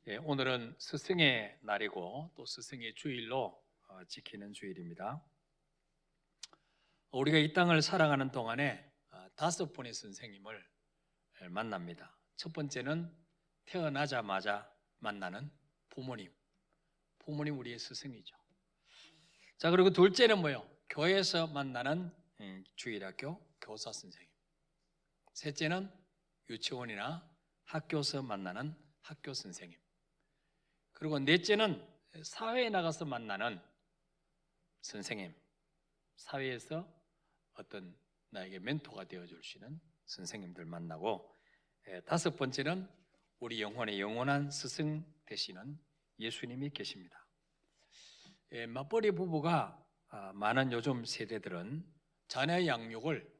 오늘은 스승의 날이고 또 스승의 주일로 지키는 주일입니다. 우리가 이 땅을 살아가는 동안에 5분의 선생님을 만납니다. 첫 번째는 태어나자마자 만나는 부모님. 부모님 우리의 스승이죠. 자, 그리고 둘째는 뭐요? 교회에서 만나는 주일학교 교사 선생님. 셋째는 유치원이나 학교에서 만나는 학교 선생님. 그리고 넷째는 사회에 나가서 만나는 선생님, 사회에서 어떤 나에게 멘토가 되어줄 수 있는 선생님들 만나고, 다섯 번째는 우리 영혼의 영원한 스승 되시는 예수님이 계십니다. 맞벌이 부부가 많은 요즘 세대들은 자녀의 양육을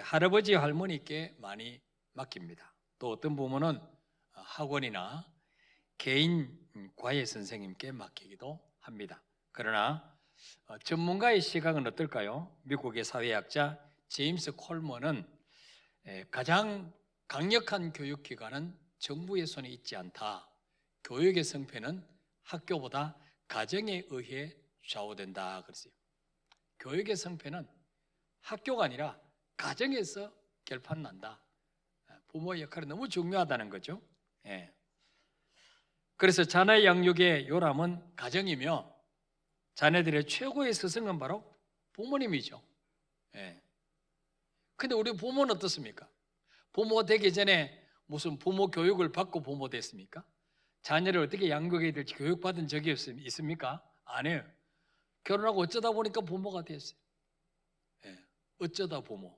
할아버지 할머니께 많이 맡깁니다. 또 어떤 부모는 학원이나 개인 과외 선생님께 맡기기도 합니다. 그러나 전문가의 시각은 어떨까요? 미국의 사회학자 제임스 콜먼은 가장 강력한 교육기관은 정부의 손에 있지 않다. 교육의 성패는 학교보다 가정에 의해 좌우된다 그랬어요. 교육의 성패는 학교가 아니라 가정에서 결판난다. 부모의 역할이 너무 중요하다는 거죠. 그래서 자녀 양육의 요람은 가정이며 자녀들의 최고의 스승은 바로 부모님이죠. 근데 우리 부모는 어떻습니까? 부모 되기 전에 무슨 부모 교육을 받고 부모 됐습니까? 자녀를 어떻게 양육해야 될지 교육받은 적이 있습니까? 아니에요. 결혼하고 어쩌다 보니까 부모가 됐어요. 어쩌다 부모.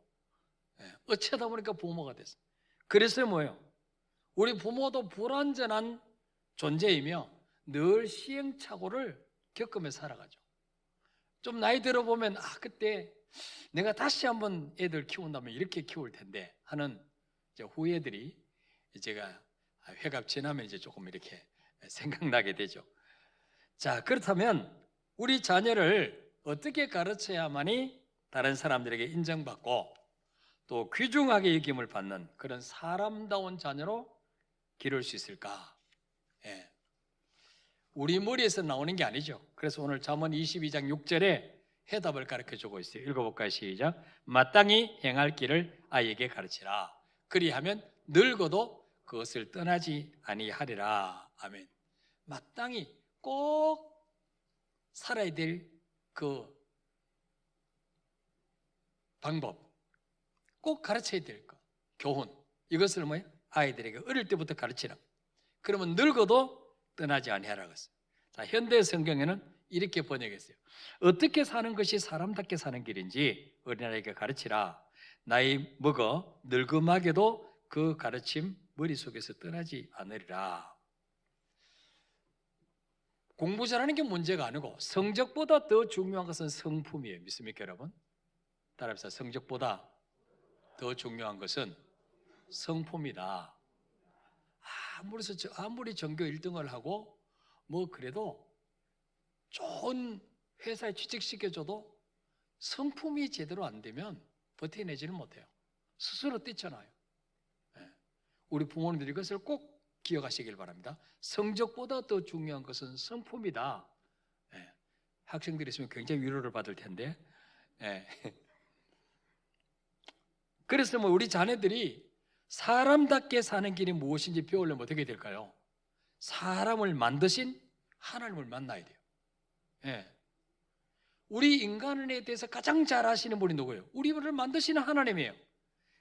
어쩌다 보니까 부모가 됐어요. 그래서 뭐예요? 우리 부모도 불완전한 존재이며 늘 시행착오를 겪으며 살아가죠. 좀 나이 들어보면 그때 내가 다시 한번 애들 키운다면 이렇게 키울 텐데 하는 후회들이 제가 회갑 지나면 이제 조금 이렇게 생각나게 되죠. 자, 그렇다면 우리 자녀를 어떻게 가르쳐야만이 다른 사람들에게 인정받고 또 귀중하게 여김을 받는 그런 사람다운 자녀로 기를 수 있을까? 우리 머리에서 나오는 게 아니죠. 그래서 오늘 잠언 22장 6절에 해답을 가르쳐주고 있어요. 읽어볼까요? 시작. 마땅히 행할 길을 아이에게 가르치라. 그리하면 늙어도 그것을 떠나지 아니하리라. 아멘. 마땅히 꼭 살아야 될 그 방법, 꼭 가르쳐야 될 것, 교훈, 이것을 뭐예요? 아이들에게 어릴 때부터 가르치라. 그러면 늙어도 떠나지 아니하라고 했어요. 자, 현대 성경에는 이렇게 번역했어요. 어떻게 사는 것이 사람답게 사는 길인지 어린아이에게 가르치라. 나이 먹어 늙음하게도 그 가르침 머릿속에서 떠나지 않으리라. 공부 잘하는 게 문제가 아니고 성적보다 더 중요한 것은 성품이에요. 믿습니까 여러분? 따라합시다. 성적보다 더 중요한 것은 성품이다. 아무리 전교 1등을 하고 뭐 그래도 좋은 회사에 취직시켜줘도 성품이 제대로 안 되면 버텨내지는 못해요. 스스로 뛰쳐나요. 우리 부모님들이 이것을 꼭 기억하시길 바랍니다. 성적보다 더 중요한 것은 성품이다. 학생들이 있으면 굉장히 위로를 받을 텐데. 그래서 뭐 우리 자녀들이 사람답게 사는 길이 무엇인지 배우려면 어떻게 될까요? 사람을 만드신 하나님을 만나야 돼요. 우리 인간에 대해서 가장 잘 아시는 분이 누구예요? 우리를 만드시는 하나님이에요.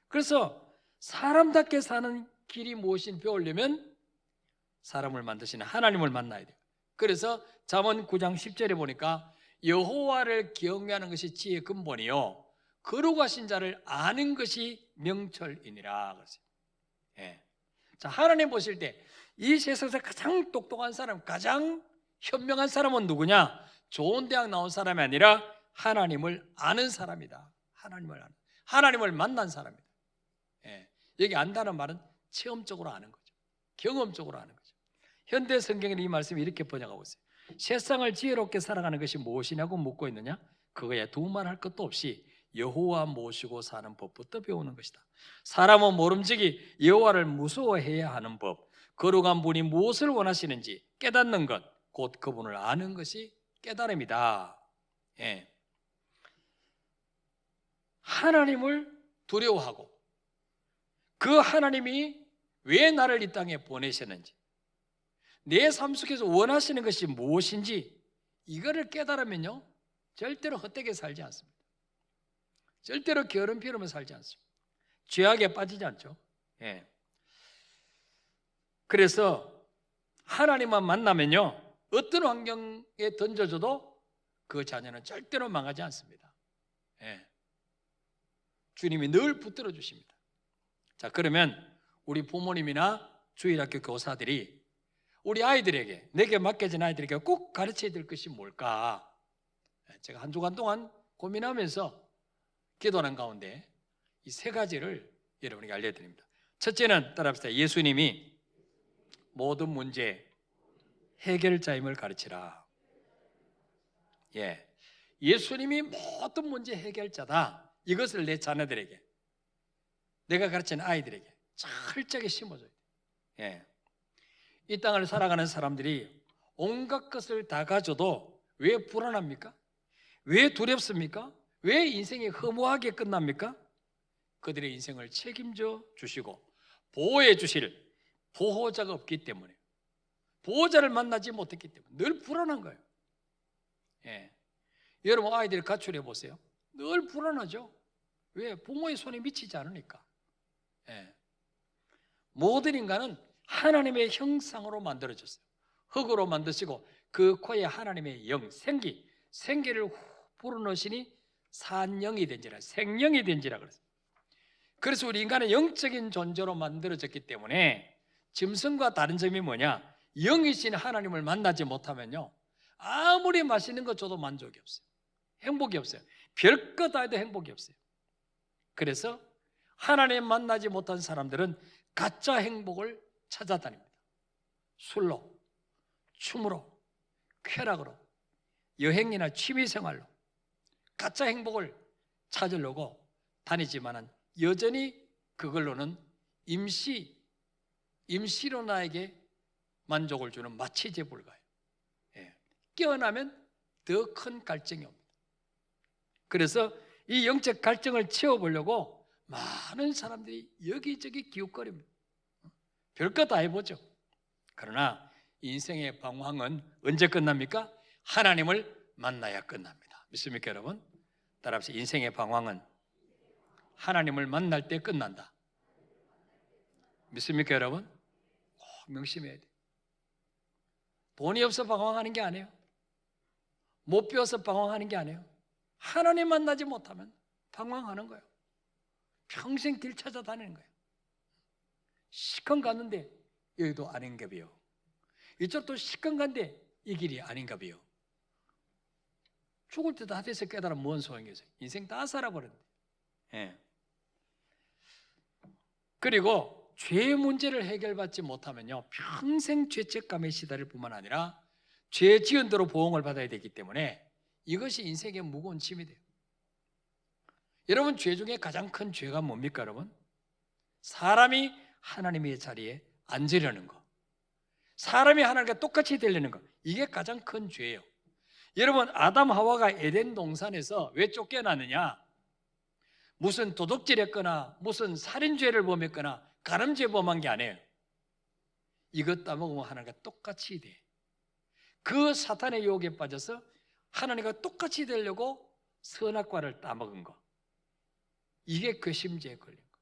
그래서 사람답게 사는 길이 무엇인지 배우려면 사람을 만드시는 하나님을 만나야 돼요. 그래서 잠언 9장 10절에 보니까 여호와를 경외하는 것이 지혜의 근본이요 거룩하신 자를 아는 것이 명철이니라 그랬어요. 자, 하나님 보실 때 이 세상에서 가장 똑똑한 사람, 가장 현명한 사람은 누구냐? 좋은 대학 나온 사람이 아니라 하나님을 아는 사람이다. 하나님을 만난 사람이다. 여기 안다는 말은 체험적으로 아는 거죠. 경험적으로 아는 거죠. 현대 성경에는 이 말씀이 이렇게 번역하고 있어요. 세상을 지혜롭게 살아가는 것이 무엇이냐고 묻고 있느냐? 그거에 두말할 것도 없이 여호와 모시고 사는 법부터 배우는 것이다. 사람은 모름지기 여호와를 무서워해야 하는 법, 거룩한 분이 무엇을 원하시는지 깨닫는 것, 곧 그분을 아는 것이 깨달음이다. 예. 하나님을 두려워하고 그 하나님이 왜 나를 이 땅에 보내셨는지, 내 삶 속에서 원하시는 것이 무엇인지 이거를 깨달으면요, 절대로 헛되게 살지 않습니다. 절대로 게으름 피우며 살지 않습니다. 죄악에 빠지지 않죠. 예. 그래서 하나님만 만나면요, 어떤 환경에 던져줘도 그 자녀는 절대로 망하지 않습니다. 예. 주님이 늘 붙들어 주십니다. 자, 그러면 우리 부모님이나 주일학교 교사들이 우리 아이들에게, 내게 맡겨진 아이들에게 꼭 가르쳐야 될 것이 뭘까? 제가 한 주간 동안 고민하면서 기도하는 가운데 이 세 가지를 여러분에게 알려드립니다. 첫째는 따라합시다. 예수님이 모든 문제 해결자임을 가르치라. 예, 예수님이 모든 문제 해결자다. 이것을 내 자녀들에게, 내가 가르친 아이들에게 철저하게 심어줘야 돼. 예. 이 땅을 살아가는 사람들이 온갖 것을 다 가져도 왜 불안합니까? 왜 두렵습니까? 왜 인생이 허무하게 끝납니까? 그들의 인생을 책임져 주시고 보호해 주실 보호자가 없기 때문에, 보호자를 만나지 못했기 때문에 늘 불안한 거예요. 예. 여러분 아이들 가출해 보세요. 늘 불안하죠. 왜? 부모의 손에 미치지 않으니까. 예. 모든 인간은 하나님의 형상으로 만들어졌어요. 흙으로 만드시고 그 코에 하나님의 영, 생기를 불어넣으시니 산영이 된지라, 생명이 된지라 그랬어요. 그래서 우리 인간은 영적인 존재로 만들어졌기 때문에 짐승과 다른 점이 뭐냐? 영이신 하나님을 만나지 못하면요, 아무리 맛있는 것 줘도 만족이 없어요. 행복이 없어요. 별것 다 해도 행복이 없어요. 그래서 하나님 만나지 못한 사람들은 가짜 행복을 찾아다닙니다. 술로, 춤으로, 쾌락으로, 여행이나 취미생활로 가짜 행복을 찾으려고 다니지만은 여전히 그걸로는 임시로 나에게 만족을 주는 마취제 불가예요. 예. 깨어나면 더 큰 갈증이 옵니다. 그래서 이 영적 갈증을 채워보려고 많은 사람들이 여기저기 기웃거립니다. 별것 다 해보죠. 그러나 인생의 방황은 언제 끝납니까? 하나님을 만나야 끝납니다. 믿습니까 여러분? 따라합시다. 인생의 방황은 하나님을 만날 때 끝난다. 믿습니까 여러분? 꼭 명심해야 돼요. 돈이 없어 방황하는 게 아니에요. 못 배워서 방황하는 게 아니에요. 하나님 만나지 못하면 방황하는 거예요. 평생 길 찾아다니는 거예요. 시컨 갔는데 여기도 아닌가 봐요. 이쪽도 시컨 간데 이 길이 아닌가 봐요. 죽을 때 다 돼서 깨달으면 뭔 소용이겠어요? 인생 다 살아버렸는데. 예. 그리고 죄의 문제를 해결받지 못하면요, 평생 죄책감에 시달릴 뿐만 아니라 죄 지은 대로 보응을 받아야 되기 때문에 이것이 인생의 무거운 짐이 돼요. 여러분, 죄 중에 가장 큰 죄가 뭡니까 여러분? 사람이 하나님의 자리에 앉으려는 거, 사람이 하나님과 똑같이 되려는 거, 이게 가장 큰 죄예요. 여러분, 아담 하와가 에덴 동산에서 왜 쫓겨나느냐? 무슨 도둑질했거나 무슨 살인죄를 범했거나 가늠죄 범한 게 아니에요. 이것 따먹으면 하나님과 똑같이 돼. 그 사탄의 유혹에 빠져서 하나님과 똑같이 되려고 선악과를 따먹은 거, 이게 괘씸죄에 걸린 거.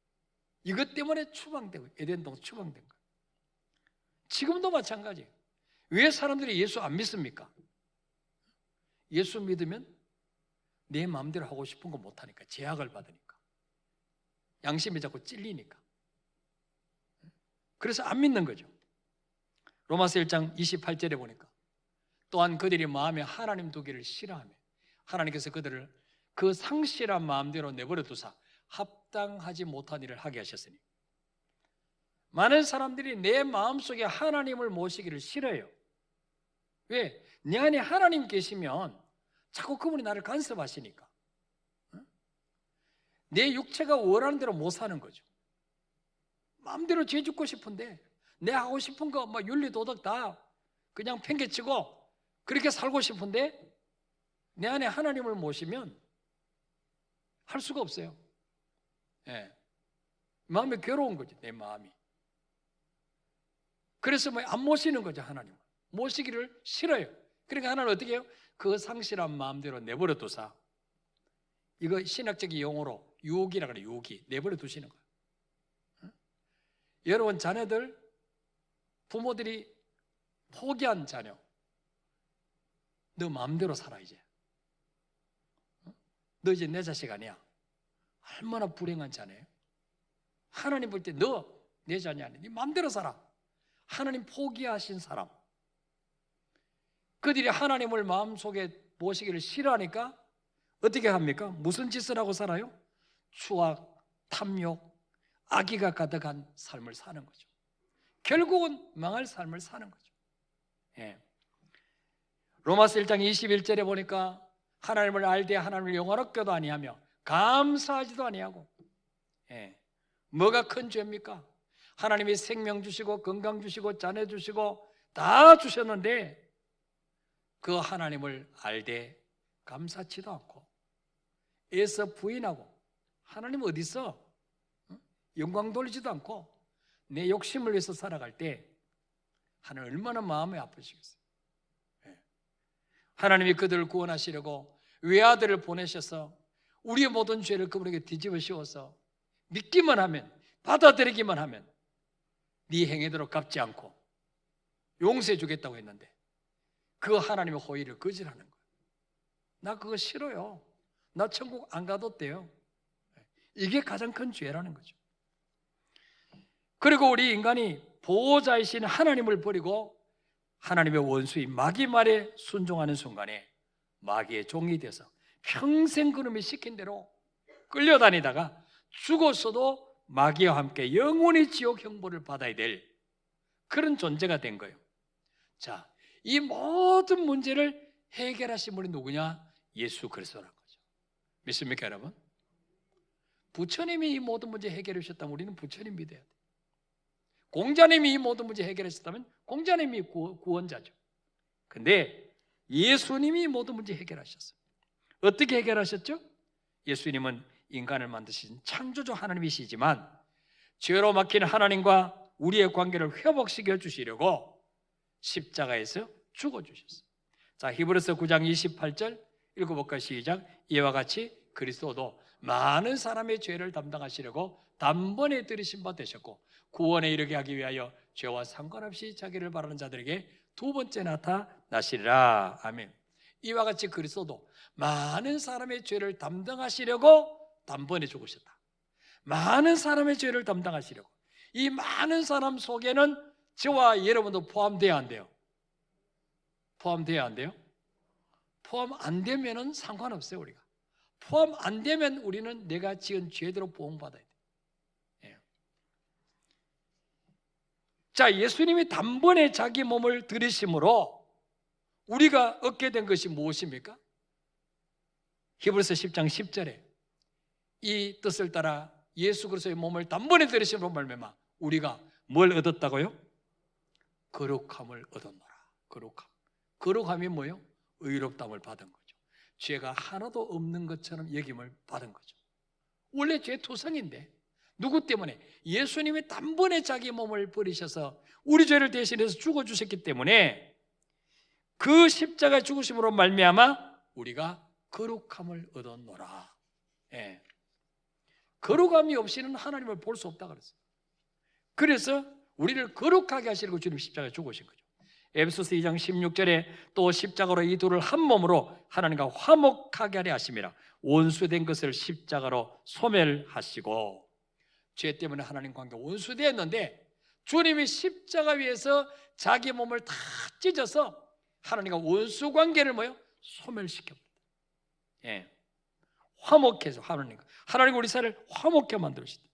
이것 때문에 추방되고 에덴 동산 추방된 거. 지금도 마찬가지예요. 왜 사람들이 예수 안 믿습니까? 예수 믿으면 내 마음대로 하고 싶은 거 못하니까, 제약을 받으니까, 양심이 자꾸 찔리니까. 그래서 안 믿는 거죠. 로마서 1장 28절에 보니까 또한 그들이 마음에 하나님 두기를 싫어하며 하나님께서 그들을 그 상실한 마음대로 내버려 두사 합당하지 못한 일을 하게 하셨으니, 많은 사람들이 내 마음속에 하나님을 모시기를 싫어해요. 왜? 내 안에 하나님 계시면 자꾸 그분이 나를 간섭하시니까. 내 육체가 원하는 대로 못 사는 거죠. 마음대로 죄 짓고 싶은데 내 하고 싶은 거 뭐 윤리 도덕 다 그냥 팽개치고 그렇게 살고 싶은데 내 안에 하나님을 모시면 할 수가 없어요. 예. 마음이 괴로운 거지, 내 마음이. 그래서 뭐 안 모시는 거죠, 하나님을. 모시기를 싫어요. 그러니까 하나님은 어떻게 해요? 그 상실한 마음대로 내버려 두사. 이거 신학적인 용어로 유기라 그래요. 유기. 내버려 두시는 거예요. 응? 여러분 자녀들, 부모들이 포기한 자녀, 너 마음대로 살아 이제. 너 이제 내 자식 아니야. 얼마나 불행한 자네요. 하나님 볼 때 너 내 자녀 아니야. 네 마음대로 살아. 하나님 포기하신 사람. 그들이 하나님을 마음속에 모시기를 싫어하니까 어떻게 합니까? 무슨 짓을 하고 살아요? 추악, 탐욕, 악의가 가득한 삶을 사는 거죠. 결국은 망할 삶을 사는 거죠. 예. 로마서 1장 21절에 보니까 하나님을 알되 하나님을 영원하게도 아니하며 감사하지도 아니하고, 예. 뭐가 큰 죄입니까? 하나님이 생명 주시고 건강 주시고 자녀 주시고 다 주셨는데 그 하나님을 알되 감사치도 않고 애써 부인하고 하나님 어디 있어? 영광 돌리지도 않고 내 욕심을 위해서 살아갈 때 하나님 얼마나 마음이 아프시겠어요. 하나님이 그들을 구원하시려고 외아들을 보내셔서 우리의 모든 죄를 그분에게 뒤집어 씌워서 믿기만 하면, 받아들이기만 하면 네 행위대로 갚지 않고 용서해 주겠다고 했는데 그 하나님의 호의를 거절하는 거예요. 나 그거 싫어요. 나 천국 안 가도 돼요. 이게 가장 큰 죄라는 거죠. 그리고 우리 인간이 보호자이신 하나님을 버리고 하나님의 원수인 마귀 말에 순종하는 순간에 마귀의 종이 돼서 평생 그놈이 시킨 대로 끌려다니다가 죽었어도 마귀와 함께 영원히 지옥 형벌을 받아야 될 그런 존재가 된 거예요. 자, 이 모든 문제를 해결하신 분이 누구냐? 예수 그리스도라는 거죠. 믿습니까, 여러분? 부처님이 이 모든 문제 해결해 주셨다면 우리는 부처님 믿어야 돼요. 공자님이 이 모든 문제 해결하셨다면 공자님이 구원자죠. 근데 예수님이 이 모든 문제 해결하셨어요. 어떻게 해결하셨죠? 예수님은 인간을 만드신 창조주 하나님이시지만 죄로 막힌 하나님과 우리의 관계를 회복시켜 주시려고 십자가에서 죽어주셨어요. 자, 히브리서 9장 28절 읽어볼까요? 시작. 이와 같이 그리스도도 많은 사람의 죄를 담당하시려고 단번에 들이신 바 되셨고 구원에 이르게 하기 위하여 죄와 상관없이 자기를 바라는 자들에게 두 번째 나타나시리라. 아멘. 이와 같이 그리스도도 많은 사람의 죄를 담당하시려고 단번에 죽으셨다. 많은 사람의 죄를 담당하시려고. 이 많은 사람 속에는 저와 여러분도 포함돼야 안 돼요? 포함돼야 안 돼요? 포함 안 되면은 상관없어요, 우리가. 포함 안 되면 우리는 내가 지은 죄대로 보응받아야 돼요. 예. 자, 예수님이 단번에 자기 몸을 들이심으로 우리가 얻게 된 것이 무엇입니까? 히브리서 10장 10절에 이 뜻을 따라 예수 그리스도의 몸을 단번에 들이심으로 말미암아 우리가 뭘 얻었다고요? 거룩함을 얻었노라. 거룩함. 거룩함이 뭐예요? 의롭다함을 받은 거죠. 죄가 하나도 없는 것처럼 여김을 받은 거죠. 원래 죄 투성인데 누구 때문에? 예수님이 단번에 자기 몸을 버리셔서 우리 죄를 대신해서 죽어주셨기 때문에 그 십자가 죽으심으로 말미암아 우리가 거룩함을 얻었노라. 예. 거룩함이 없이는 하나님을 볼 수 없다 그랬어요. 그래서 우리를 거룩하게 하시려고 주님 십자가에 죽으신 거죠. 에베소서 2장 16절에 또 십자가로 이 둘을 한 몸으로 하나님과 화목하게 하려 하심이라. 원수된 것을 십자가로 소멸하시고, 죄 때문에 하나님 관계 원수되었는데 주님이 십자가 위에서 자기 몸을 다 찢어서 하나님과 원수 관계를 뭐요? 소멸시켰다. 예. 화목해서 하나님과 우리 사이를 화목해 만들으신다.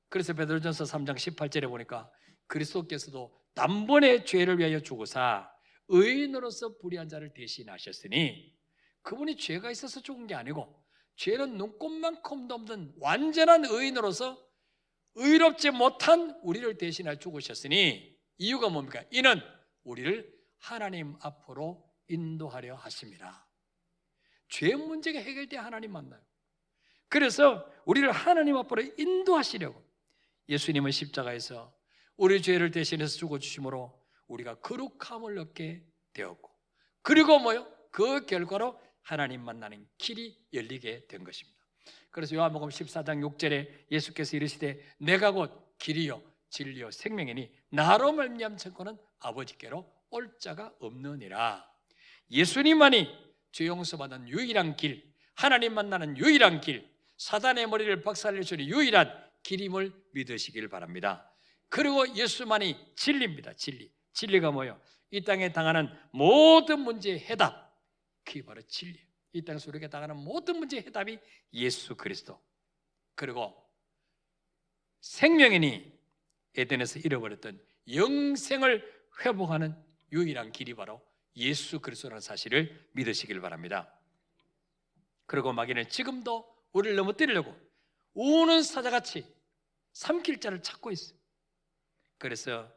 그래서 베드로전서 3장 18절에 보니까 그리스도께서도 단번에 죄를 위하여 죽으사 의인으로서 불의한 자를 대신하셨으니, 그분이 죄가 있어서 죽은 게 아니고 죄는 눈꼽만큼도 없는 완전한 의인으로서 의롭지 못한 우리를 대신하여 죽으셨으니 이유가 뭡니까? 이는 우리를 하나님 앞으로 인도하려 하심이라. 죄 문제가 해결돼야 하나님 만나요. 그래서 우리를 하나님 앞으로 인도하시려고 예수님은 십자가에서 우리 죄를 대신해서 죽어주심으로 우리가 거룩함을 얻게 되었고, 그리고 그 결과로 하나님 만나는 길이 열리게 된 것입니다. 그래서 요한복음 14장 6절에 예수께서 이르시되 내가 곧 길이요 진리요 생명이니 나로 말미암 천국은 아버지께로 올 자가 없느니라. 예수님만이 죄 용서받는 유일한 길, 하나님 만나는 유일한 길, 사단의 머리를 박살내주는 유일한 길임을 믿으시길 바랍니다. 그리고 예수만이 진리입니다. 진리가 뭐예요? 이 땅에 당하는 모든 문제의 해답, 그게 바로 진리예요. 이 땅에서 우리가 당하는 모든 문제의 해답이 예수 그리스도. 그리고 생명이니 에덴에서 잃어버렸던 영생을 회복하는 유일한 길이 바로 예수 그리스도라는 사실을 믿으시길 바랍니다. 그리고 마귀는 지금도 우리를 넘어뜨리려고 우는 사자같이 삼킬 자를 찾고 있어요. 그래서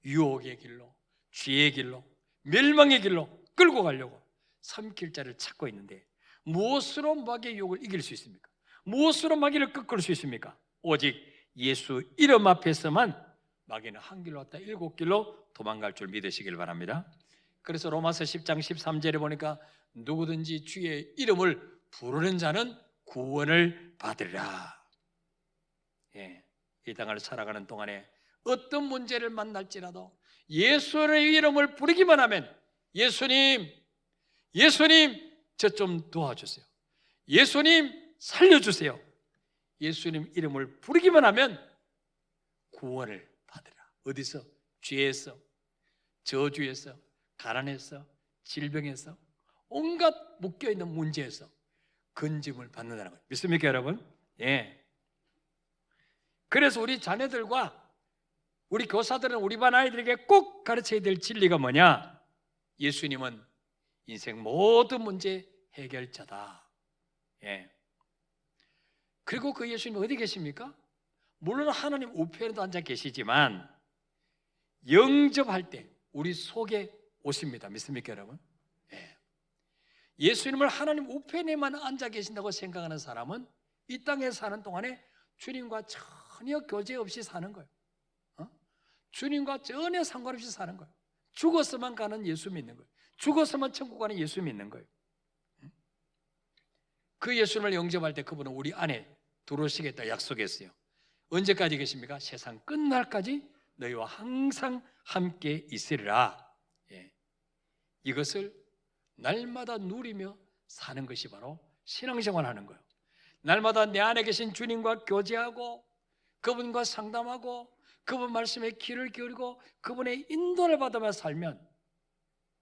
유혹의 길로, 죄의 길로, 멸망의 길로 끌고 가려고 삼킬 자를 찾고 있는데, 무엇으로 마귀의 유혹을 이길 수 있습니까? 무엇으로 마귀를 꺾을 수 있습니까? 오직 예수 이름 앞에서만 마귀는 한 길로 왔다 7길로 도망갈 줄 믿으시길 바랍니다. 그래서 로마서 10장 13절에 보니까 누구든지 주의 이름을 부르는 자는 구원을 받으리라. 이 땅을 살아가는 동안에 어떤 문제를 만날지라도 예수의 이름을 부르기만 하면 예수님 저 좀 도와주세요. 예수님 살려주세요. 예수님 이름을 부르기만 하면 구원을 받으라. 어디서? 죄에서, 저주에서, 가난에서, 질병에서, 온갖 묶여있는 문제에서 건짐을 받는다는 거예요. 믿습니까 여러분? 그래서 우리 자녀들과 우리 교사들은 우리 반 아이들에게 꼭 가르쳐야 될 진리가 뭐냐? 예수님은 인생 모든 문제 해결자다. 그리고 그 예수님 어디 계십니까? 물론 하나님 우편에도 앉아 계시지만 영접할 때 우리 속에 오십니다. 믿습니까 여러분? 예수님을 하나님 우편에만 앉아 계신다고 생각하는 사람은 이 땅에 사는 동안에 주님과 전혀 교제 없이 사는 거예요. 주님과 전혀 상관없이 사는 거예요. 죽어서만 가는 예수 믿는 거예요. 죽어서만 천국 가는 예수 믿는 거예요. 그 예수님을 영접할 때 그분은 우리 안에 들어오시겠다 약속했어요. 언제까지 계십니까? 세상 끝날까지 너희와 항상 함께 있으리라. 이것을 날마다 누리며 사는 것이 바로 신앙생활 하는 거예요. 날마다 내 안에 계신 주님과 교제하고 그분과 상담하고 그분 말씀에 귀를 기울이고 그분의 인도를 받으며 살면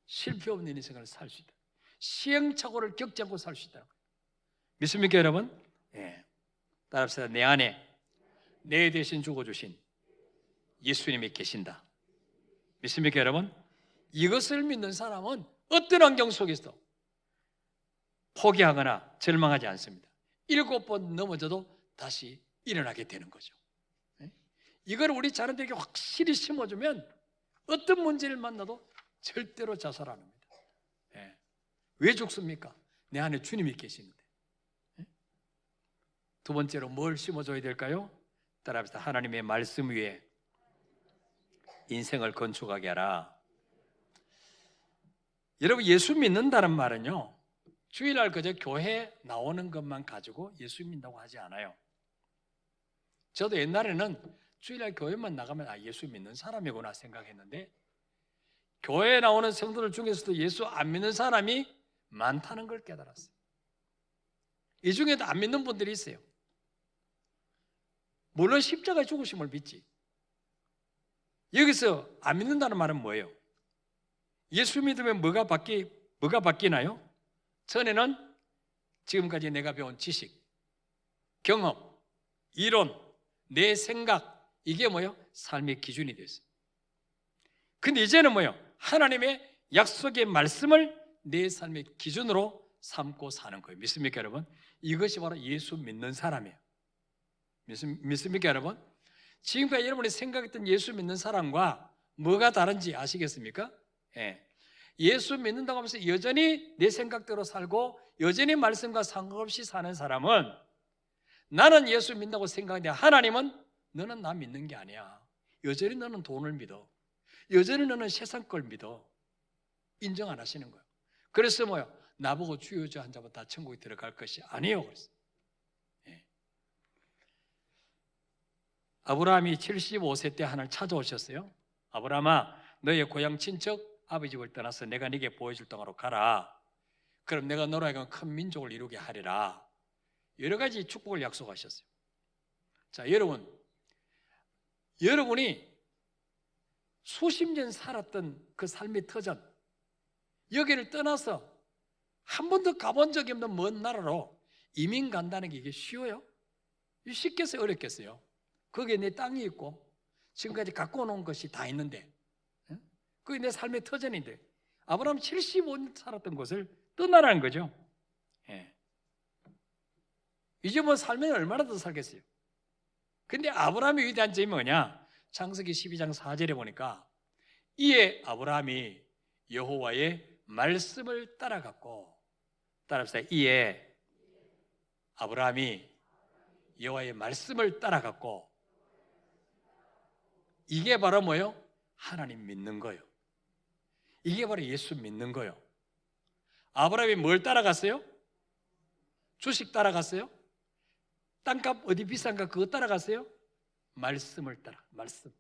실패 없는 인생을 살 수 있다. 시행착오를 겪지 않고 살 수 있다. 믿습니까 여러분? 따라합시다. 내 안에 내 대신 죽어주신 예수님이 계신다. 믿습니까 여러분? 이것을 믿는 사람은 어떤 환경 속에서도 포기하거나 절망하지 않습니다. 7번 넘어져도 다시 일어나게 되는 거죠. 이걸 우리 자녀들에게 확실히 심어주면 어떤 문제를 만나도 절대로 자살 안 합니다. 왜 죽습니까? 내 안에 주님이 계시는데. 두 번째로 뭘 심어줘야 될까요? 따라합시다. 하나님의 말씀 위에 인생을 건축하게 하라. 여러분, 예수 믿는다는 말은요, 주일날 그저 교회 나오는 것만 가지고 예수 믿는다고 하지 않아요. 저도 옛날에는 주일날 교회만 나가면 예수 믿는 사람이구나 생각했는데, 교회에 나오는 성도들 중에서도 예수 안 믿는 사람이 많다는 걸 깨달았어요. 이 중에도 안 믿는 분들이 있어요. 물론 십자가의 죽으심을 믿지. 여기서 안 믿는다는 말은 뭐예요? 예수 믿으면 뭐가 바뀌나요? 전에는 지금까지 내가 배운 지식, 경험, 이론, 내 생각, 이게 뭐예요? 삶의 기준이 됐어요. 근데 이제는 뭐예요? 하나님의 약속의 말씀을 내 삶의 기준으로 삼고 사는 거예요. 믿습니까 여러분? 이것이 바로 예수 믿는 사람이에요. 믿습니까 여러분? 지금까지 여러분이 생각했던 예수 믿는 사람과 뭐가 다른지 아시겠습니까? 예. 예수 믿는다고 하면서 여전히 내 생각대로 살고 여전히 말씀과 상관없이 사는 사람은 나는 예수 믿는다고 생각하는데 하나님은 너는 나 믿는 게 아니야. 여전히 너는 돈을 믿어. 여전히 너는 세상 걸 믿어. 인정 안 하시는 거예요. 그래서 뭐요? 나보고 주여 주 한 자면 다 천국에 들어갈 것이 아니에요. 그래서. 예. 아브라함이 75세 때 하나님 찾아오셨어요. 아브라함아, 너의 고향 친척 아버지 집을 떠나서 내가 네게 보여줄 땅으로 가라. 그럼 내가 너로 하여금 큰 민족을 이루게 하리라. 여러 가지 축복을 약속하셨어요. 자, 여러분이 수십 년 살았던 그 삶의 터전, 여기를 떠나서 한 번도 가본 적이 없는 먼 나라로 이민 간다는 게 이게 쉬워요? 쉽겠어요? 어렵겠어요? 거기에 내 땅이 있고 지금까지 갖고 놓은 것이 다 있는데, 그게 내 삶의 터전인데 아브라함 75년 살았던 곳을 떠나라는 거죠. 예. 이제 뭐 살면 얼마나 더 살겠어요? 근데 아브라함의 위대한 점이 뭐냐? 창세기 12장 4절에 보니까 이에 아브라함이 여호와의 말씀을 따라갔고, 따라합시다. 이에 아브라함이 여호와의 말씀을 따라갔고, 이게 바로 뭐예요? 하나님 믿는 거예요. 이게 바로 예수 믿는 거예요. 아브라함이 뭘 따라갔어요? 주식 따라갔어요? 땅값 어디 비싼가 그거 따라갔어요? 말씀을 따라, 말씀.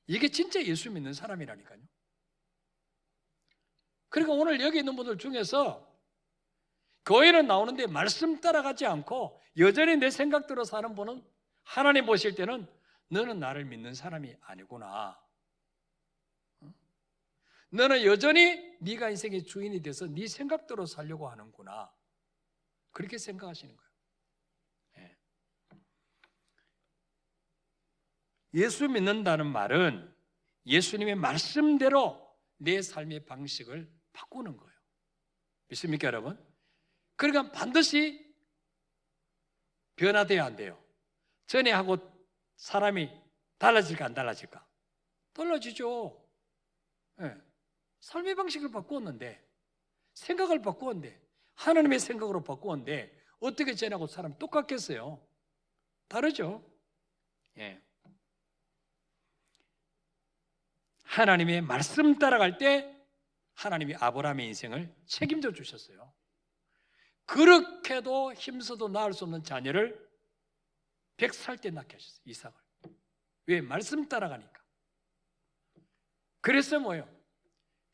이게 진짜 예수 믿는 사람이라니까요. 그러니까 오늘 여기 있는 분들 중에서 교회는 나오는데 말씀 따라가지 않고 여전히 내 생각대로 사는 분은 하나님 보실 때는 너는 나를 믿는 사람이 아니구나. 너는 여전히 네가 인생의 주인이 돼서 네 생각대로 살려고 하는구나. 그렇게 생각하시는 거예요. 예수 믿는다는 말은 예수님의 말씀대로 내 삶의 방식을 바꾸는 거예요. 믿습니까, 여러분? 그러니까 반드시 변화돼야 안 돼요. 전에 하고 사람이 달라질까 안 달라질까? 달라지죠. 네. 삶의 방식을 바꾸었는데, 생각을 바꾸었는데, 하나님의 생각으로 바꾸었는데 어떻게 전하고 사람 똑같겠어요? 다르죠. 예. 하나님의 말씀 따라갈 때 하나님이 아브라함의 인생을 책임져 주셨어요. 그렇게도 힘써도 낳을 수 없는 자녀를 100살 때 낳게 하셨어요. 이삭을. 왜? 말씀 따라가니까. 그래서 뭐예요?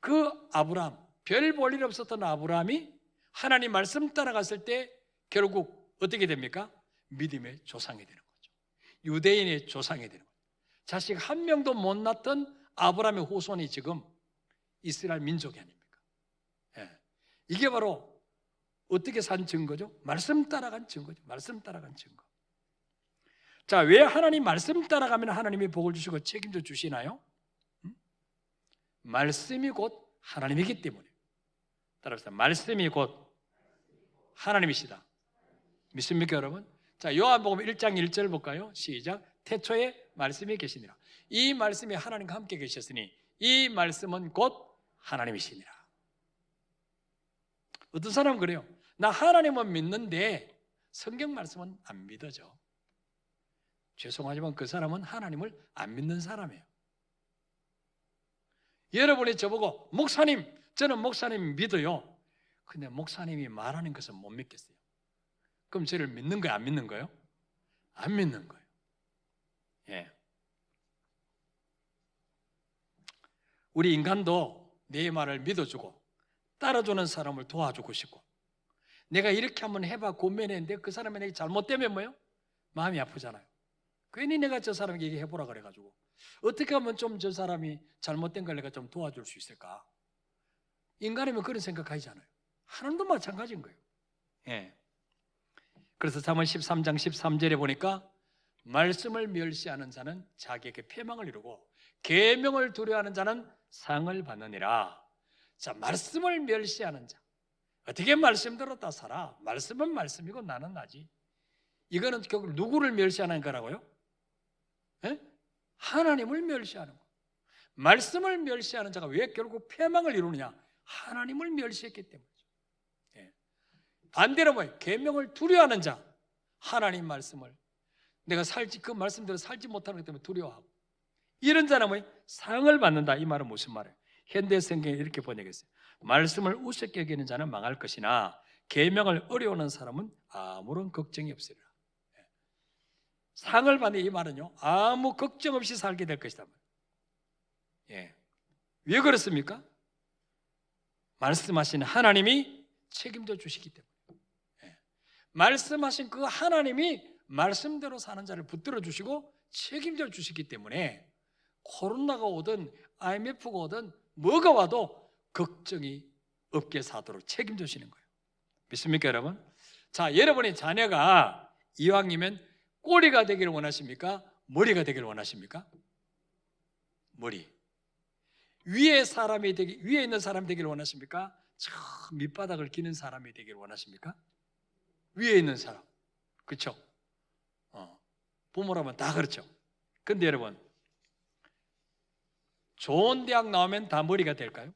그 아브라함, 별 볼 일 없었던 아브라함이 하나님 말씀 따라갔을 때 결국 어떻게 됩니까? 믿음의 조상이 되는 거죠. 유대인의 조상이 되는 거죠. 자식 한 명도 못 낳던 아브라함의 후손이 지금 이스라엘 민족이 아닙니까? 예. 이게 바로 어떻게 산 증거죠? 말씀 따라간 증거죠. 말씀 따라간 증거. 자, 왜 하나님 말씀 따라가면 하나님이 복을 주시고 책임져 주시나요? 말씀이 곧 하나님이기 때문에. 따라합시다. 말씀이 곧 하나님이시다. 믿습니까, 여러분? 자, 요한복음 1장 1절 볼까요? 시작. 태초에 말씀이 계시니라. 이 말씀이 하나님과 함께 계셨으니 이 말씀은 곧 하나님이시니라. 어떤 사람은 그래요. 나 하나님은 믿는데 성경 말씀은 안 믿어져. 죄송하지만 그 사람은 하나님을 안 믿는 사람이에요. 여러분이 저보고 목사님, 저는 목사님 믿어요. 근데 목사님이 말하는 것은 못 믿겠어요. 그럼 저를 믿는 거예요? 안 믿는 거예요? 안 믿는 거예요. 예. 우리 인간도 내 말을 믿어주고 따라주는 사람을 도와주고 싶고, 내가 이렇게 한번 해봐 고민했는데 그 사람이 내게 잘못되면 뭐예요? 마음이 아프잖아요. 괜히 내가 저 사람에게 얘기해보라 그래가지고 어떻게 하면 좀 저 사람이 잘못된 걸 내가 좀 도와줄 수 있을까? 인간이면 그런 생각하잖아요. 하나님도 마찬가지인 거예요. 예. 그래서 잠언 13장 13절에 보니까 말씀을 멸시하는 자는 자기에게 패망을 이루고 계명을 두려워하는 자는 상을 받느니라. 자, 말씀을 멸시하는 자, 어떻게 말씀대로 다 살아? 말씀은 말씀이고 나는 나지. 이거는 결국 누구를 멸시하는 거라고요? 예? 하나님을 멸시하는 거. 말씀을 멸시하는 자가 왜 결국 패망을 이루느냐? 하나님을 멸시했기 때문이죠. 예. 반대로 뭐예요? 계명을 두려워하는 자, 하나님 말씀을 내가 그 말씀대로 살지 못하는 것 때문에 두려워하고, 이런 자는 뭐예요? 상을 받는다. 이 말은 무슨 말이에요? 현대 성경에 이렇게 번역했어요. 말씀을 우습게 여기는 자는 망할 것이나 계명을 어려워하는 사람은 아무런 걱정이 없으리라. 상을 받는 이 말은요, 아무 걱정 없이 살게 될 것이다. 예. 왜 그렇습니까? 말씀하신 하나님이 책임져 주시기 때문에. 예. 말씀하신 그 하나님이 말씀대로 사는 자를 붙들어 주시고 책임져 주시기 때문에 코로나가 오든 IMF가 오든 뭐가 와도 걱정이 없게 사도록 책임져 주시는 거예요. 믿습니까, 여러분? 자, 여러분의 자녀가 이왕이면 꼬리가 되기를 원하십니까? 머리가 되기를 원하십니까? 머리. 위에 있는 사람이 되기를 원하십니까? 저 밑바닥을 기는 사람이 되기를 원하십니까? 위에 있는 사람. 그렇죠? 부모라면 다 그렇죠. 근데 여러분, 좋은 대학 나오면 다 머리가 될까요?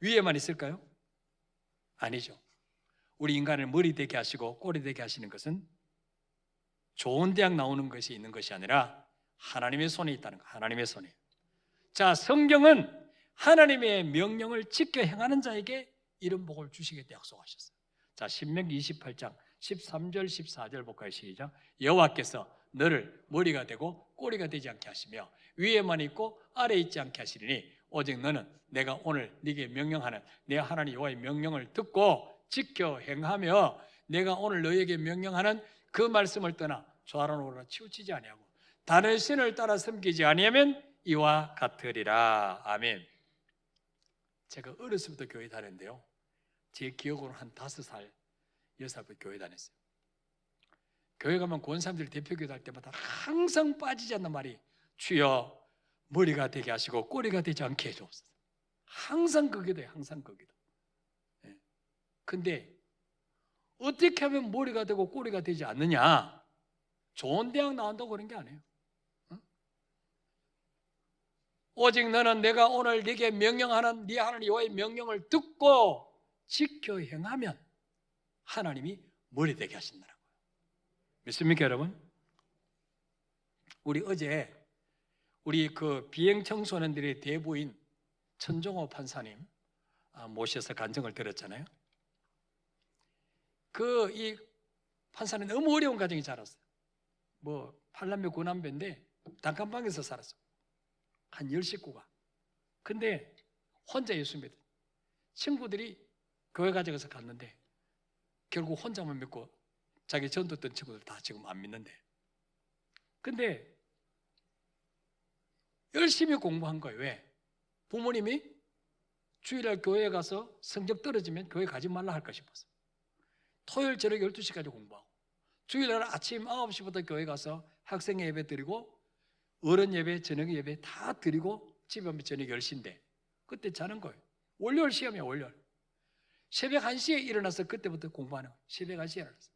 위에만 있을까요? 아니죠. 우리 인간을 머리 되게 하시고 꼬리 되게 하시는 것은 좋은 대학 나오는 것이 있는 것이 아니라 하나님의 손에 있다는 거. 하나님의 손에. 자, 성경은 하나님의 명령을 지켜 행하는 자에게 이런 복을 주시겠다 약속하셨어요. 자, 신명기 28장 13절 14절 볼까요? 시작. 여호와께서 너를 머리가 되고 꼬리가 되지 않게 하시며 위에만 있고 아래에 있지 않게 하시리니 오직 너는 내가 오늘 네게 명령하는 내 하나님 여호와의 명령을 듣고 지켜 행하며 내가 오늘 너에게 명령하는 그 말씀을 떠나 좌로나 우로나 치우치지 아니하고 다른 신을 따라 섬기지 아니하면 이와 같으리라. 아멘. 제가 어렸을 때부터 교회 다녔는데요, 제 기억으로 한 5살, 6살부터 교회 다녔어요. 교회 가면 권사님들 대표기도 할 때마다 항상 빠지지 않는 말이 주여 머리가 되게 하시고 꼬리가 되지 않게 해주옵소서. 항상 그 기도예요. 항상 그 기도. 근데 어떻게 하면 머리가 되고 꼬리가 되지 않느냐? 좋은 대학 나온다고 그런 게 아니에요. 오직 너는 내가 오늘 네게 명령하는 네 하나님 여호와의 명령을 듣고 지켜 행하면 하나님이 머리 되게 하신다고요. 믿습니까, 여러분? 우리 어제 우리 그 비행 청소년들의 대부인 천종호 판사님 모셔서 간증을 들었잖아요. 이 판사는 너무 어려운 가정이 자랐어요. 팔남매 9남매인데 단칸방에서 살았어요. 한 10식구가. 근데 혼자 예수 믿어요. 친구들이 교회 가져가서 갔는데 결국 혼자만 믿고 자기 전도했던 친구들 다 지금 안 믿는데, 근데 열심히 공부한 거예요. 왜? 부모님이 주일날 교회에 가서 성적 떨어지면 교회 가지 말라 할까 싶어서 토요일 저녁 12시까지 공부하고 주일날 아침 9시부터 교회 가서 학생 예배 드리고 어른 예배, 저녁 예배 다 드리고 집에 오면 저녁 10시인데 그때 자는 거예요. 월요일 시험이야, 월요일. 새벽 1시에 일어나서 그때부터 공부하는 거예요. 새벽 1시에 일어나서.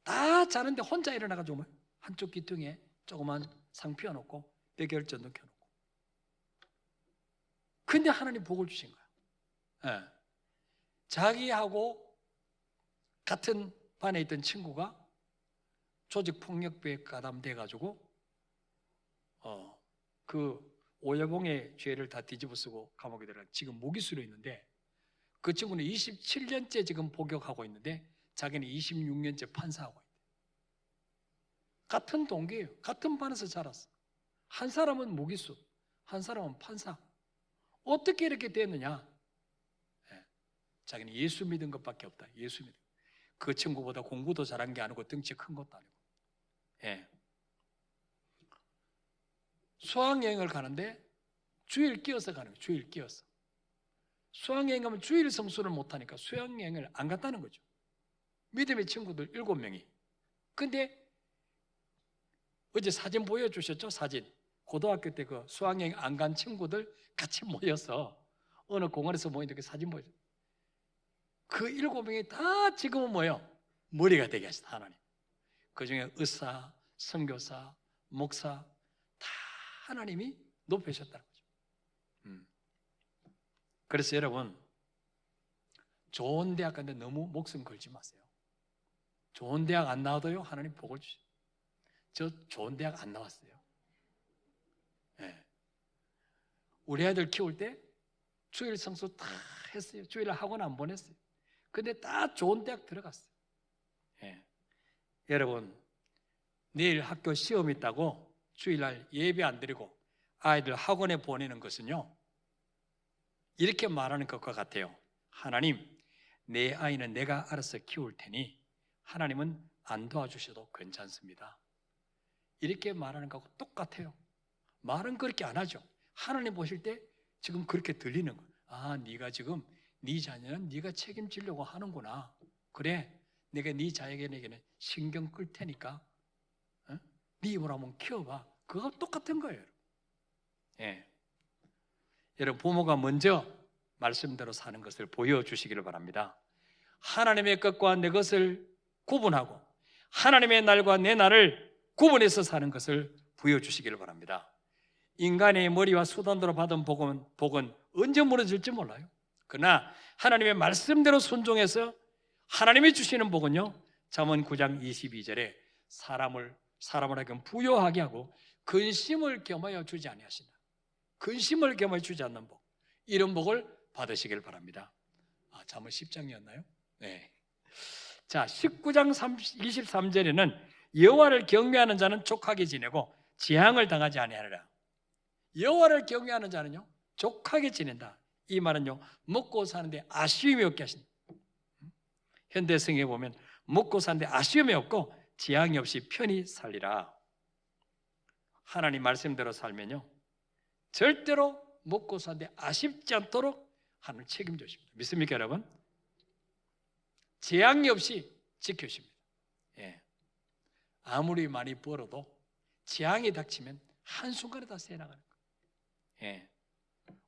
다 자는데 혼자 일어나가지고 한쪽 귀퉁이에 조그만 상 피워놓고 백열전도 켜놓고. 근데 하나님 복을 주신 거예요. 네. 자기하고 같은 반에 있던 친구가 조직폭력배에 가담돼가지고 그 오여봉의 죄를 다 뒤집어쓰고 감옥에 들어가 지금 무기수로 있는데, 그 친구는 27년째 지금 복역하고 있는데 자기는 26년째 판사하고 있대. 같은 동기예요. 같은 반에서 자랐어. 한 사람은 무기수, 한 사람은 판사. 어떻게 이렇게 됐느냐? 자기는 예수 믿은 것밖에 없다. 예수 믿은. 그 친구보다 공부도 잘한 게 아니고 덩치 큰 것도 아니고. 수학여행을 가는데 주일 끼어서 가는 거예요. 주일 끼어서. 수학여행 가면 주일 성수를 못하니까 수학여행을 안 갔다는 거죠. 믿음의 친구들 7명이. 근데 어제 사진 보여주셨죠? 사진. 고등학교 때 그 수학여행 안 간 친구들 같이 모여서 어느 공원에서 모이는데 그 사진 보여줘. 그 7명이 다 지금은 뭐예요? 머리가 되게 하셨다, 하나님. 그 중에 의사, 선교사, 목사 다 하나님이 높이셨다는 거죠. 그래서 여러분, 좋은 대학 가는데 너무 목숨 걸지 마세요. 좋은 대학 안 나와도요 하나님 복을 주셔요. 저 좋은 대학 안 나왔어요. 네. 우리 아이들 키울 때 주일 성수 다 했어요. 주일 학원 안 보냈어요. 근데 다 좋은 대학 들어갔어요. 네. 여러분, 내일 학교 시험 있다고 주일날 예배 안 드리고 아이들 학원에 보내는 것은요, 이렇게 말하는 것과 같아요. 하나님, 내 아이는 내가 알아서 키울 테니 하나님은 안 도와주셔도 괜찮습니다. 이렇게 말하는 것하고 똑같아요. 말은 그렇게 안 하죠. 하나님 보실 때 지금 그렇게 들리는 거예요. 아, 네가 지금 네 자녀는 네가 책임지려고 하는구나. 그래, 내가 네 자녀에게는 신경 끌 테니까 네 입으로 한번 키워봐. 그거 똑같은 거예요. 예. 여러분, 부모가 먼저 말씀대로 사는 것을 보여주시기를 바랍니다. 하나님의 것과 내 것을 구분하고 하나님의 날과 내 날을 구분해서 사는 것을 보여주시기를 바랍니다. 인간의 머리와 수단으로 받은 복은 언제 무너질지 몰라요. 그러나 하나님의 말씀대로 순종해서 하나님이 주시는 복은요, 잠언 9장 22절에 사람을 하여금 부요하게 하고 근심을 겸하여 주지 아니하신다. 근심을 겸하여 주지 않는 복, 이런 복을 받으시길 바랍니다. 잠언 10장이었나요? 네. 자, 19장 23절에는 여호와를 경외하는 자는 족하게 지내고 재앙을 당하지 아니하리라. 여호와를 경외하는 자는요 족하게 지낸다. 이 말은요 먹고 사는데 아쉬움이 없게 하신다. 현대성에 보면 먹고 사는데 아쉬움이 없고 재앙이 없이 편히 살리라. 하나님 말씀대로 살면요 절대로 먹고 사는데 아쉽지 않도록 하나님 책임져 주십니다. 믿습니까 여러분? 재앙이 없이 지켜주십니다. 예. 아무리 많이 벌어도 재앙이 닥치면 한순간에 다 새나가는 거예요. 예.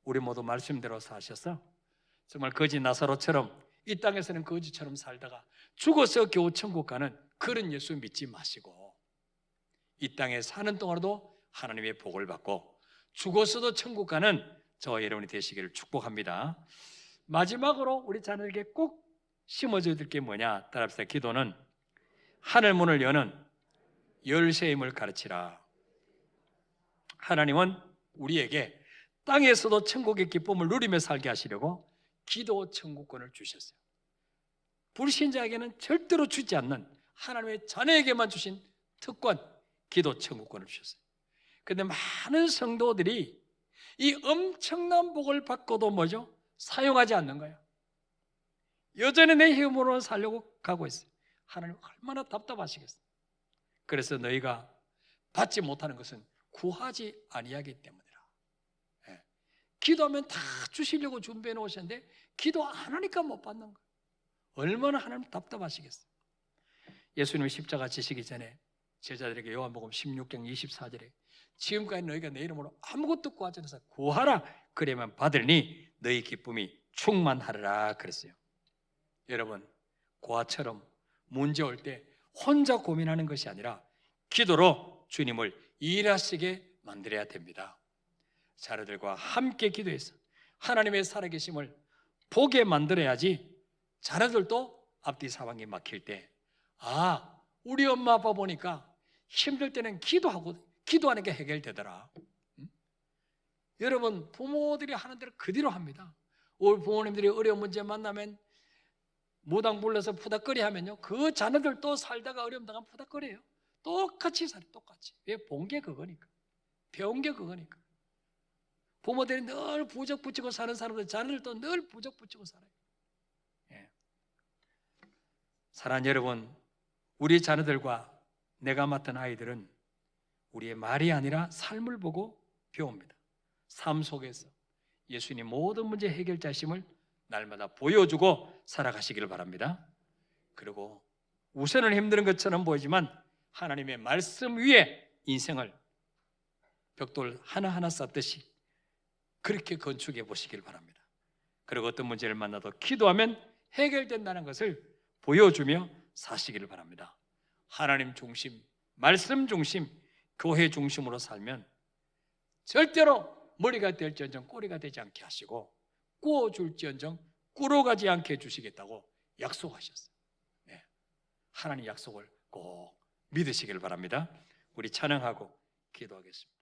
우리 모두 말씀대로 사셔서 정말 거지 나사로처럼 이 땅에서는 거지처럼 살다가 죽어서 겨우 천국 가는 그런 예수 믿지 마시고 이 땅에 사는 동안에도 하나님의 복을 받고 죽어서도 천국 가는 저와 여러분이 되시기를 축복합니다. 마지막으로 우리 자녀에게 꼭 심어줘야 될 게 뭐냐? 따라합시다. 기도는 하늘 문을 여는 열쇠임을 가르치라. 하나님은 우리에게 땅에서도 천국의 기쁨을 누리며 살게 하시려고 기도 천국권을 주셨어요. 불신자에게는 절대로 주지 않는 하나님의 자녀에게만 주신 특권, 기도 천국권을 주셨어요. 그런데 많은 성도들이 이 엄청난 복을 받고도 뭐죠? 사용하지 않는 거예요. 여전히 내 힘으로 살려고 가고 있어요. 하나님 얼마나 답답하시겠어요. 그래서 너희가 받지 못하는 것은 구하지 아니하기 때문이라. 예. 기도하면 다 주시려고 준비해 놓으셨는데 기도 안 하니까 못 받는 거예요. 얼마나 하나님 답답하시겠어요. 예수님이 십자가 지시기 전에 제자들에게 요한복음 16장 24절에 지금까지 너희가 내 이름으로 아무것도 구하지 않아서 구하라 그래야만 받으니 너희 기쁨이 충만하리라 그랬어요. 여러분, 고아처럼 문제 올 때 혼자 고민하는 것이 아니라 기도로 주님을 일하시게 만들어야 됩니다. 자녀들과 함께 기도해서 하나님의 살아계심을 보게 만들어야지 자녀들도 앞뒤 사방이 막힐 때 우리 엄마 아빠 보니까 힘들 때는 기도하는 게 해결되더라. 여러분, 부모들이 하는 대로 그대로 합니다. 우리 부모님들이 어려운 문제 만나면 무당 불러서 푸닥거리 하면요 그 자녀들 또 살다가 어려움 당하면 푸닥거려요. 똑같이 살아요. 똑같이. 왜? 본 게 그거니까. 배운 게 그거니까. 부모들이 늘 부적 붙이고 사는 사람들 자녀들도 늘 부적 붙이고 살아요. 예. 사랑하는 여러분, 우리 자녀들과 내가 맡은 아이들은 우리의 말이 아니라 삶을 보고 배웁니다. 삶 속에서 예수님 모든 문제 해결자심을 날마다 보여주고 살아가시기를 바랍니다. 그리고 우선은 힘든 것처럼 보이지만 하나님의 말씀 위에 인생을 벽돌 하나하나 쌓듯이 그렇게 건축해 보시길 바랍니다. 그리고 어떤 문제를 만나도 기도하면 해결된다는 것을 보여주며 사시기를 바랍니다. 하나님 중심, 말씀 중심, 교회 중심으로 살면 절대로 머리가 될지언정 꼬리가 되지 않게 하시고 꾸어줄지언정 꿇어가지 않게 해주시겠다고 약속하셨어요. 네. 하나님 약속을 꼭 믿으시길 바랍니다. 우리 찬양하고 기도하겠습니다.